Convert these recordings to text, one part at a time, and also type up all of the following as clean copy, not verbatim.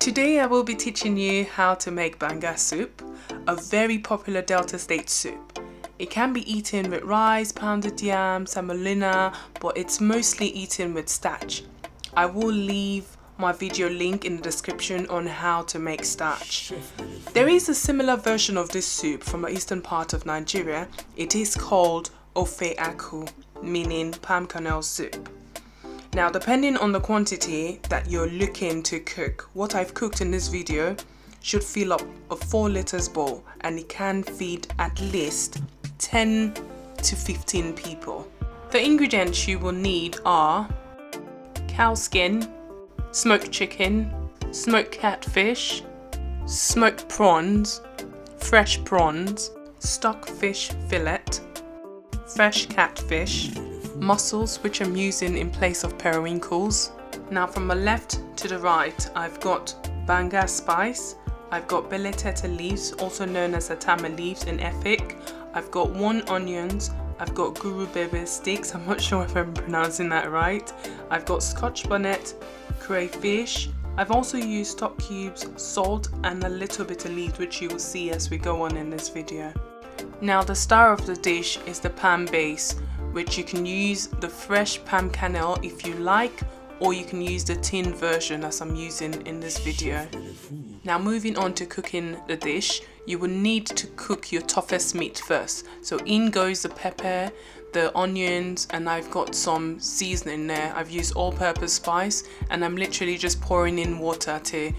Today I will be teaching you how to make banga soup, a very popular Delta state soup. It can be eaten with rice, pounded yam, semolina, but it's mostly eaten with starch. I will leave my video link in the description on how to make starch. There is a similar version of this soup from the eastern part of Nigeria. It is called ofe aku, meaning palm kernel soup. Now, depending on the quantity that you're looking to cook, what I've cooked in this video should fill up a 4 liters bowl, and it can feed at least 10 to 15 people. The ingredients you will need are cow skin, smoked chicken, smoked catfish, smoked prawns, fresh prawns, stock fish fillet, fresh catfish, mussels, which I'm using in place of periwinkles. Now from the left to the right, I've got Banga Spice, I've got Beletientien leaves, also known as Atama leaves in Epic, I've got 1 onions, I've got Oburunbebe Sticks, I'm not sure if I'm pronouncing that right, I've got Scotch bonnet, Cray Fish, I've also used stock cubes, salt and a little bit of leaves, which you will see as we go on in this video. Now the star of the dish is the palm base, which you can use the fresh palm kernel if you like, or you can use the tin version as I'm using in this video. Now moving on to cooking the dish, you will need to cook your toughest meat first. So in goes the pepper, the onions, and I've got some seasoning there. I've used all-purpose spice, and I'm literally just pouring in water to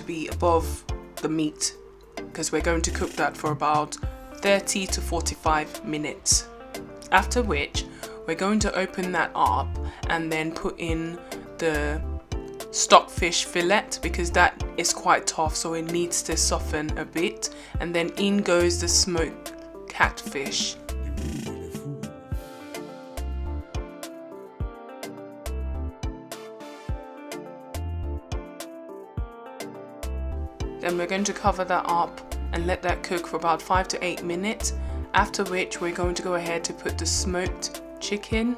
be above the meat, because we're going to cook that for about 30 to 45 minutes. After which, we're going to open that up and then put in the stockfish fillet, because that is quite tough, so it needs to soften a bit. And then in goes the smoked catfish. Then we're going to cover that up and let that cook for about 5 to 8 minutes. After which, we're going to go ahead to put the smoked chicken.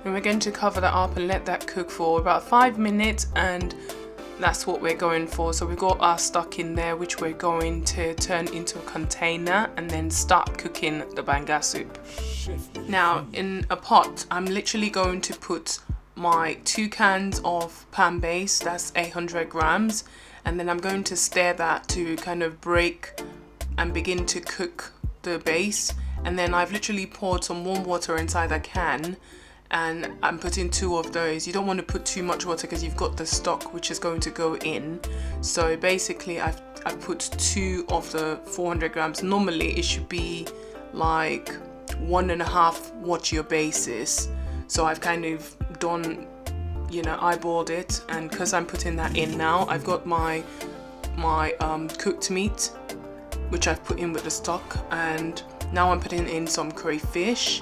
And we're going to cover that up and let that cook for about 5 minutes, and that's what we're going for. So we've got our stock in there, which we're going to turn into a container and then start cooking the banga soup. Now in a pot, I'm literally going to put my 2 cans of palm base, that's 800 grams, and then I'm going to stir that to kind of break and begin to cook the base. And then I've literally poured some warm water inside a can, and I'm putting 2 of those. You don't want to put too much water because you've got the stock which is going to go in. So basically I've put 2 of the 400 grams. Normally it should be like 1.5 what your base is. So I've kind of done, eyeballed it, and because I'm putting that in now, I've got my cooked meat, which I've put in with the stock, and now I'm putting in some cray fish,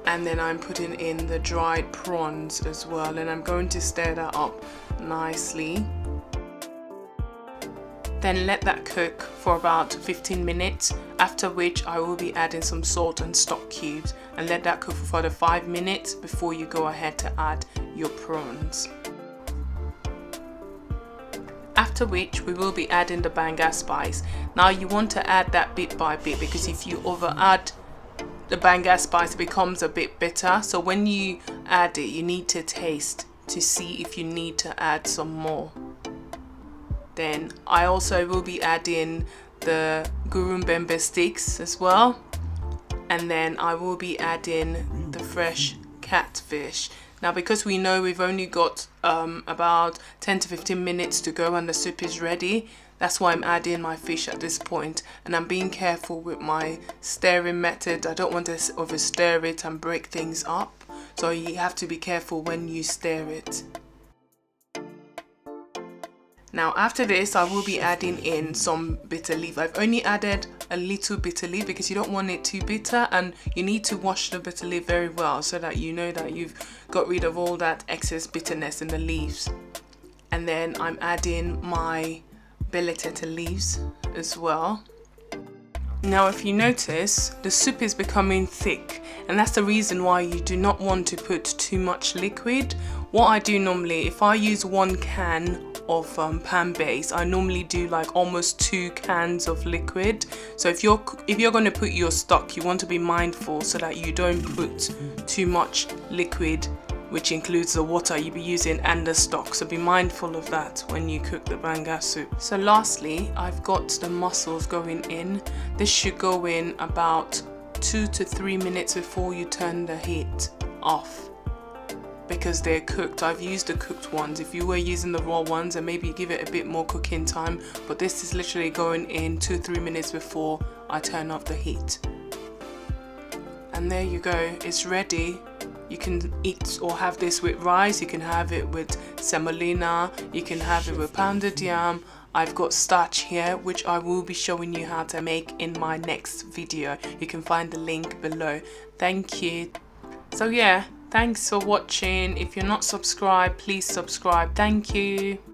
and then I'm putting in the dried prawns as well, and I'm going to stir that up nicely. Then let that cook for about 15 minutes, after which I will be adding some salt and stock cubes, and let that cook for further 5 minutes before you go ahead to add your prawns. After which, we will be adding the banga spice. Now you want to add that bit by bit, because if you over add the banga spice, it becomes a bit bitter. So when you add it, you need to taste to see if you need to add some more. Then I also will be adding the Oburunbebe Sticks as well, and then I will be adding the fresh catfish. Now because we know we've only got about 10 to 15 minutes to go and the soup is ready, that's why I'm adding my fish at this point, and I'm being careful with my stirring method. I don't want to over stir it and break things up, so you have to be careful when you stir it. Now after this, I will be adding in some bitter leaf. I've only added a little bitter leaf because you don't want it too bitter, and you need to wash the bitter leaf very well so that you know that you've got rid of all that excess bitterness in the leaves. And then I'm adding my Beletientien leaves as well. Now if you notice, the soup is becoming thick, and that's the reason why you do not want to put too much liquid. What I do normally, if I use 1 can of pan base, I normally do like almost 2 cans of liquid. So if you're going to put your stock, you want to be mindful so that you don't put too much liquid, which includes the water you'll be using and the stock. So be mindful of that when you cook the banga soup. So lastly, I've got the mussels going in. This should go in about 2 to 3 minutes before you turn the heat off, because they're cooked. I've used the cooked ones. If you were using the raw ones, then maybe give it a bit more cooking time, but this is literally going in 2-3 minutes before I turn off the heat. And there you go, it's ready. You can eat or have this with rice, you can have it with semolina, you can have it with pounded yam. I've got starch here, which I will be showing you how to make in my next video. You can find the link below. Thank you. So yeah, thanks for watching. If you're not subscribed, please subscribe. Thank you.